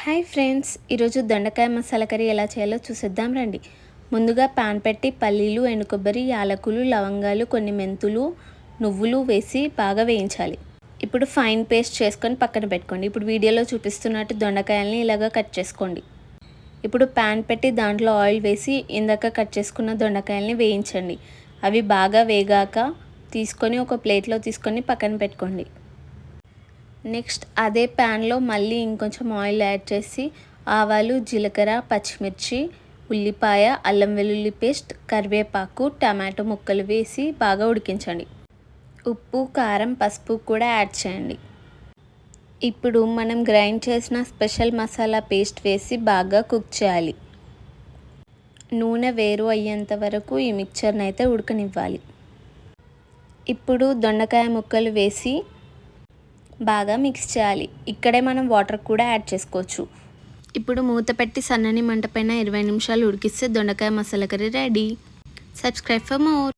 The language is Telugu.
హాయ్ ఫ్రెండ్స్, ఈరోజు దొండకాయ మసాలా కర్రీ ఎలా చేయాలో చూసేద్దాం రండి. ముందుగా పాన్ పెట్టి పల్లీలు, ఎండు కొబ్బరి, యాలకులు, లవంగాలు, కొన్ని మెంతులు, నువ్వులు వేసి బాగా వేయించాలి. ఇప్పుడు ఫైన్ పేస్ట్ చేసుకొని పక్కన పెట్టుకోండి. ఇప్పుడు వీడియోలో చూపిస్తున్నట్టు దొండకాయల్ని ఇలాగా కట్ చేసుకోండి. ఇప్పుడు పాన్ పెట్టి దాంట్లో ఆయిల్ వేసి ఇందాక కట్ చేసుకున్న దొండకాయల్ని వేయించండి. అవి బాగా వేగాక తీసుకొని ఒక ప్లేట్లో తీసుకొని పక్కన పెట్టుకోండి. నెక్స్ట్ అదే ప్యాన్లో మళ్ళీ ఇంకొంచెం ఆయిల్ యాడ్ చేసి ఆవాలు, జీలకర్ర, పచ్చిమిర్చి, ఉల్లిపాయ, అల్లం వెల్లుల్లి పేస్ట్, కరివేపాకు, టమాటో ముక్కలు వేసి బాగా ఉడికించండి. ఉప్పు, కారం, పసుపు కూడా యాడ్ చేయండి. ఇప్పుడు మనం గ్రైండ్ చేసిన స్పెషల్ మసాలా పేస్ట్ వేసి బాగా కుక్ చేయాలి. నూనె వేరు అయ్యేంత వరకు ఈ మిక్చర్ని అయితే ఉడకనివ్వాలి. ఇప్పుడు దొండకాయ ముక్కలు వేసి బాగా మిక్స్ చేయాలి. ఇక్కడే మనం వాటర్ కూడా యాడ్ చేసుకోవచ్చు. ఇప్పుడు మూత పెట్టి సన్నని మంట పైన 20 నిమిషాలు ఉడికిస్తే దొండకాయ masala curry ready. Subscribe for more.